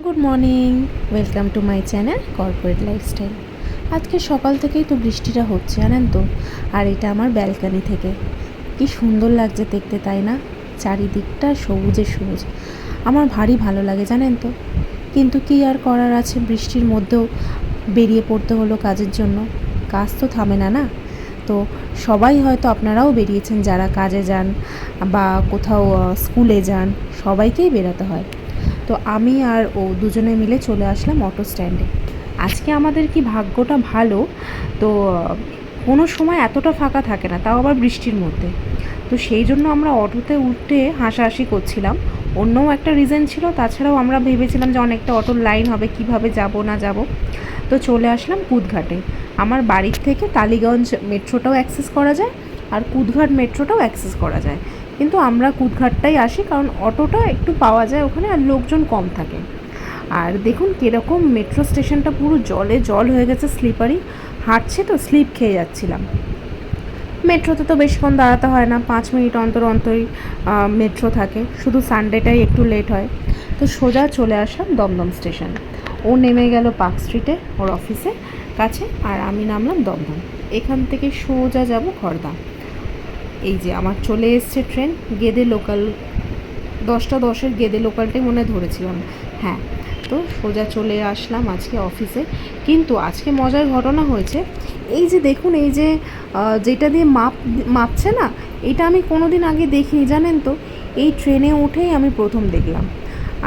Good morning, welcome to my channel corporate lifestyle. আজকে সকাল থেকেই তো বৃষ্টিটা হচ্ছে, জানেন তো। আর এটা আমার ব্যালকানি থেকে। কি সুন্দর লাগছে দেখতে, তাই না? চারিদিকটা সবুজে সবুজ। আমার ভারী ভালো লাগে, জানেন তো। কিন্তু কি আর করার আছে, বৃষ্টির মধ্যেও বেরিয়ে পড়তে হলো কাজের জন্য। কাজ তো থামে না, না। তো সবাই হয়তো আপনারাও বেরিয়েছেন, যারা কাজে যান বা কোথাও স্কুলে যান, সবাইকেই বেরোতে হয়। তো আমি আর ও দুজনে মিলে চলে আসলাম অটো স্ট্যান্ডে। আজকে আমাদের কি ভাগ্যটা ভালো, তো কোনো সময় এতটা ফাঁকা থাকে না, তাও আবার বৃষ্টির মধ্যে। তো সেই জন্য আমরা অটোতে উঠে হাসাহাসি করছিলাম। অন্যও একটা রিজন ছিল, তাছাড়াও আমরা ভেবেছিলাম যে অনেকটা অটোর লাইন হবে, কিভাবে যাব না যাব। তো চলে আসলাম কুদঘাটে। আমার বাড়ির থেকে টালিগঞ্জ মেট্রোটাও অ্যাক্সেস করা যায়, আর কুদঘাট মেট্রোটাও অ্যাক্সেস করা যায়। কিন্তু আমরা কুদঘাটটাই আসি, কারণ অটোটা একটু পাওয়া যায় ওখানে, আর লোকজন কম থাকে। আর দেখুন কীরকম মেট্রো স্টেশনটা পুরো জলে জল হয়ে গেছে, স্লিপারি। হাঁটছে তো স্লিপ খেয়ে যাচ্ছিলাম। মেট্রোতে তো বেশিক্ষণ দাঁড়াতে হয় না, 5 মিনিট অন্তর অন্তরই মেট্রো থাকে, শুধু সানডেটাই একটু লেট হয়। তো সোজা চলে আসলাম দমদম স্টেশন। ও নেমে গেল পার্ক স্ট্রিটে ওর অফিসে কাছে, আর আমি নামলাম দমদম। এখান থেকে সোজা যাব খড়দা। এই যে আমার চলে এসছে ট্রেন, গেদে লোকাল। 10টা 10-এর গেদে লোকালটাই মনে ধরেছিলাম। হ্যাঁ, তো সোজা চলে আসলাম আজকে অফিসে। কিন্তু আজকে মজার ঘটনা হয়েছে। এই যে দেখুন, এই যে যেটা দিয়ে মাপছে না, এটা আমি কোনো দিন আগে দেখিনি, জানেন তো। এই ট্রেনে উঠেই আমি প্রথম দেখলাম।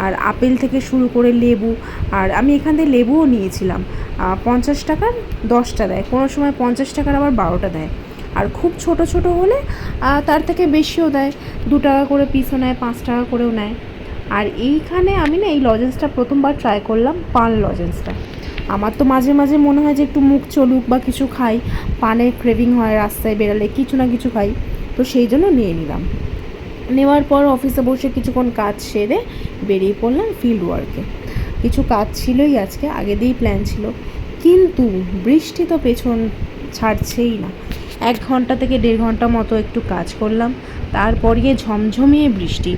আর আপেল থেকে শুরু করে লেবু, আর আমি এখান থেকে লেবুও নিয়েছিলাম। 50 টাকার 10টা দেয়, কোনো সময় 50 টাকার আবার 12টা দেয়। আর খুব ছোট ছোট হলে তার থেকে বেশিও দেয়, 2 টাকা করে পিসও নেয়, 5 টাকা করেও নেয়। আর এইখানে আমি না এই লজেন্সটা প্রথমবার ট্রাই করলাম, পান লজেন্সটা। আমার তো মাঝে মাঝে মনে হয় যে একটু মুখ চলুক বা কিছু খাই, পানের ক্রেভিং হয়, রাস্তায় বেরালে কিছু না কিছু খাই। তো সেই জন্য নিয়ে নিলাম। নেওয়ার পর অফিসে বসে কিছুক্ষণ কাজ সেরে বেরিয়ে পড়লাম ফিল্ড ওয়ার্কে। কিছু কাজ ছিলই আজকে, আগে দিয়েই প্ল্যান ছিল। কিন্তু বৃষ্টি তো পেছন ছাড়ছেই না। 1 ঘন্টা থেকে 1.5 ঘন্টা মতো একটু কাজ করলাম, তারপরে ঝমঝমিয়ে বৃষ্টি।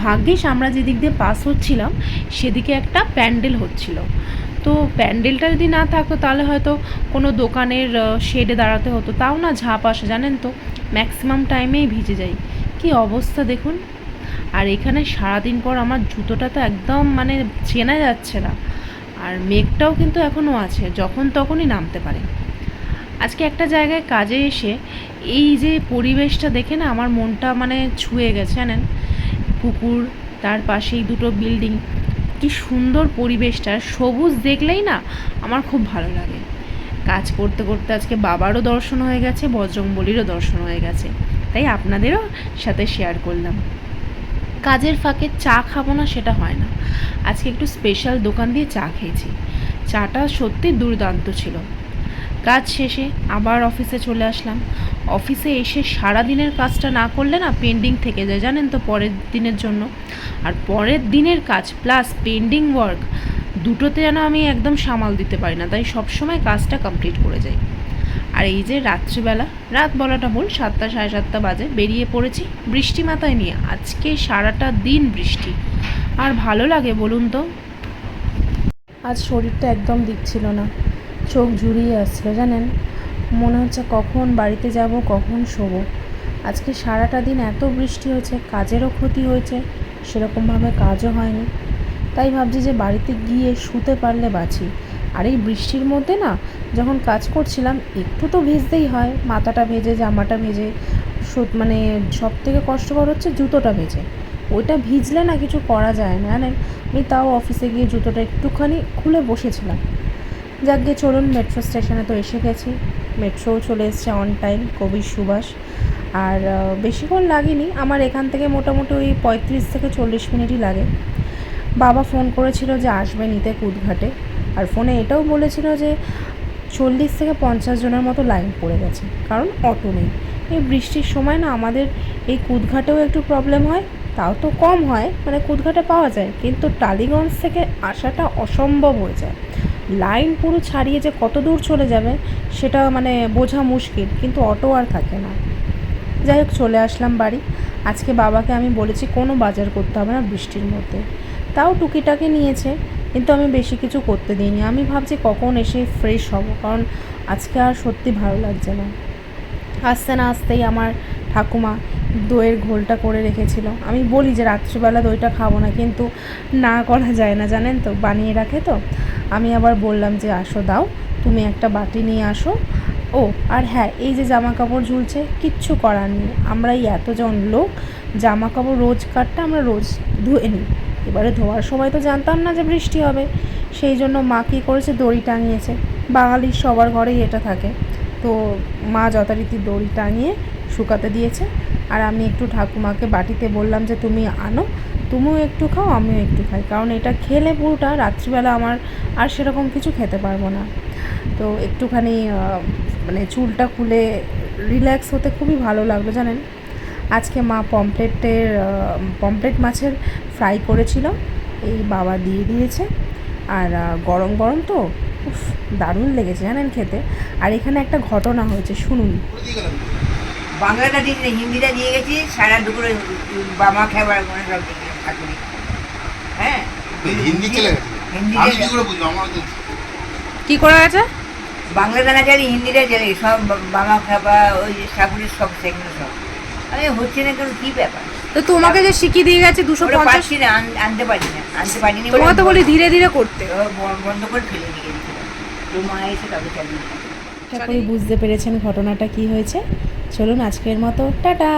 ভাগ্যিস আমরা যেদিক দিয়ে পাস হচ্ছিলাম সেদিকে একটা প্যান্ডেল হচ্ছিল। তো প্যান্ডেলটা যদি না থাকতো তাহলে হয়তো কোনো দোকানের শেডে দাঁড়াতে হতো, তাও না ঝাঁপ আসে, জানেন তো। ম্যাক্সিমাম টাইমেই ভিজে যাই। কি অবস্থা দেখুন। আর এখানে সারাদিন পর আমার জুতোটা তো একদম মানে চেনা যাচ্ছে না। আর মেঘটাও কিন্তু এখনও আছে, যখন তখনই নামতে পারে। আজকে একটা জায়গায় কাজে এসে এই যে পরিবেশটা দেখে না আমার মনটা মানে ছুঁয়ে গেছে, জানেন। পুকুর, তার পাশেই দুটো বিল্ডিং, কি সুন্দর পরিবেশটা। সবুজ দেখলেই না আমার খুব ভালো লাগে। কাজ করতে করতে আজকে বাবারও দর্শন হয়ে গেছে, বজরংবলীরও দর্শন হয়ে গেছে, তাই আপনাদেরও সাথে শেয়ার করলাম। কাজের ফাঁকে চা খাবো না সেটা হয় না। আজকে একটু স্পেশাল দোকান দিয়ে চা খেয়েছি। চাটা সত্যি দুর্দান্ত ছিল। কাজ শেষে আবার অফিসে চলে আসলাম। অফিসে এসে সারা দিনের কাজটা না করলে না পেন্ডিং থেকে যায়, জানেন তো, পরের দিনের জন্য। আর পরের দিনের কাজ প্লাস পেন্ডিং ওয়ার্ক দুটোতে যেন আমি একদম সামাল দিতে পারি না, তাই সবসময় কাজটা কমপ্লিট করে যাই। আর এই যে রাত্রিবেলা, রাত বলাটা ভুল, 7টা 7:30 বাজে বেরিয়ে পড়েছি বৃষ্টি মাথায় নিয়ে। আজকে সারাটা দিন বৃষ্টি, আর ভালো লাগে বলুন তো। আজ শরীরটা একদম দিচ্ছিল না, চোখ জুড়িয়ে আসছিল, জানেন। মনে হচ্ছে কখন বাড়িতে যাব, কখন শোবো। আজকে সারাটা দিন এত বৃষ্টি হয়েছে, কাজেরও ক্ষতি হয়েছে, সেরকমভাবে কাজও হয়নি। তাই ভাবছি যে বাড়িতে গিয়ে শুতে পারলে বাঁচি। আর এই বৃষ্টির মধ্যে না, যখন কাজ করছিলাম একটু তো ভিজতেই হয়, মাথাটা ভেজে, জামাটা ভেজে। মানে সব থেকে কষ্টকর হচ্ছে জুতোটা ভেজে। ওইটা ভিজলে না কিছু করা যায় না, জানেন। আমি তাও অফিসে গিয়ে জুতোটা একটুখানি খুলে বসেছিলাম। যাক গিয়ে চলুন, মেট্রো স্টেশনে তো এসে গেছি। মেট্রোও চলে এসছে অন টাইম, কবি সুভাষ। আর বেশিক্ষণ লাগেনি আমার, এখান থেকে মোটামুটি ওই 35 থেকে 40 মিনিটই লাগে। বাবা ফোন করেছিল যে আসবে নিতে কুদঘাটে, আর ফোনে এটাও বলেছিল যে 40 থেকে 50 জনের মতো লাইন পড়ে গেছে, কারণ অটো নেই। এই বৃষ্টির সময় না আমাদের এই কুদঘাটেও একটু প্রবলেম হয়। তাও তো কম হয়, মানে কুদঘাটে পাওয়া যায়, কিন্তু টালিগঞ্জ থেকে আসাটা অসম্ভব হয়ে যায়। লাইন পুরো ছাড়িয়ে যে কত দূর চলে যাবে সেটা মানে বোঝা মুশকিল, কিন্তু অটো আর থাকে না। যাই হোক, চলে আসলাম বাড়ি। আজকে বাবাকে আমি বলেছি কোনো বাজার করতে হবে না বৃষ্টির মধ্যে, তাও টুকিটাকি নিয়েছে। কিন্তু আমি বেশি কিছু করতে দিইনি। আমি ভাবছি কখন এসে ফ্রেশ হব, কারণ আজকে আর সত্যি ভালো লাগছে না। আসতে না আসতেই আমার ঠাকুমা দইয়ের ঘোলটা করে রেখেছিল। আমি বলি যে রাত্রিবেলা দইটা খাবো না, কিন্তু না করা যায় না, জানেন তো, বানিয়ে রাখে তো। আমি আবার বললাম যে আসো দাও, তুমি একটা বাটি নিয়ে আসো। ও আর হ্যাঁ, এই যে জামা কাপড় ঝুলছে, কিচ্ছু করার নেই, আমরা এই এতজন লোক জামা কাপড় রোজকারটা আমরা রোজ ধুয়ে নিই। এবারে ধোয়ার সময় তো জানতাম না যে বৃষ্টি হবে, সেই জন্য মা কী করেছে, দড়ি টাঙিয়েছে। বাঙালির সবার ঘরেই এটা থাকে। তো মা যথারীতি দড়ি টাঙিয়ে শুকাতে দিয়েছে। আর আমি একটু ঠাকুমাকে বাটিতে বললাম যে তুমি আনো, তুমিও একটু খাও আমিও একটু খাই, কারণ এটা খেলে পুরোটা রাত্রিবেলা আমার আর সেরকম কিছু খেতে পারবো না। তো একটুখানি মানে চুলটা খুলে রিল্যাক্স হতে খুবই ভালো লাগলো, জানেন। আজকে মা পমপ্লেট মাছের ফ্রাই করেছিল, এই বাবা দিয়ে দিয়েছে। আর গরম গরম তো উফ, দারুণ লেগেছে জানেন খেতে। আর এখানে একটা ঘটনা হয়েছে, শুনুন। বাংলাটা ঠিক নেই, হিন্দিটা দিয়ে গেছি সারা দুপুরে বাবা খাবার মনে সব ঠাকুরি। হ্যাঁ হিন্দি চলে গেছে। হিন্দি আমি কি করে বুঝবো? আমার তো কি করে গেছে? বাংলাটা না জানি হিন্দিটা চলে গেছে, সব বাবা খাবার ওই ঠাকুরের সব সেগুলো সব আমি হচ্ছে না কেন, কি ব্যাপার? তো তোমাকে যে শিখিয়ে দিয়ে গেছে 250, পারছি না, আনতে পারিনি তোমাকে তো বলি ধীরে ধীরে করতে। বন্ধ করে ফেলে দিয়ে গেছিলাম। তো মা এসে তবে চালিয়ে আশা করি বুঝতে পেরেছেন ঘটনাটা কি হয়েছে। চলুন আজকের মতো টাটা।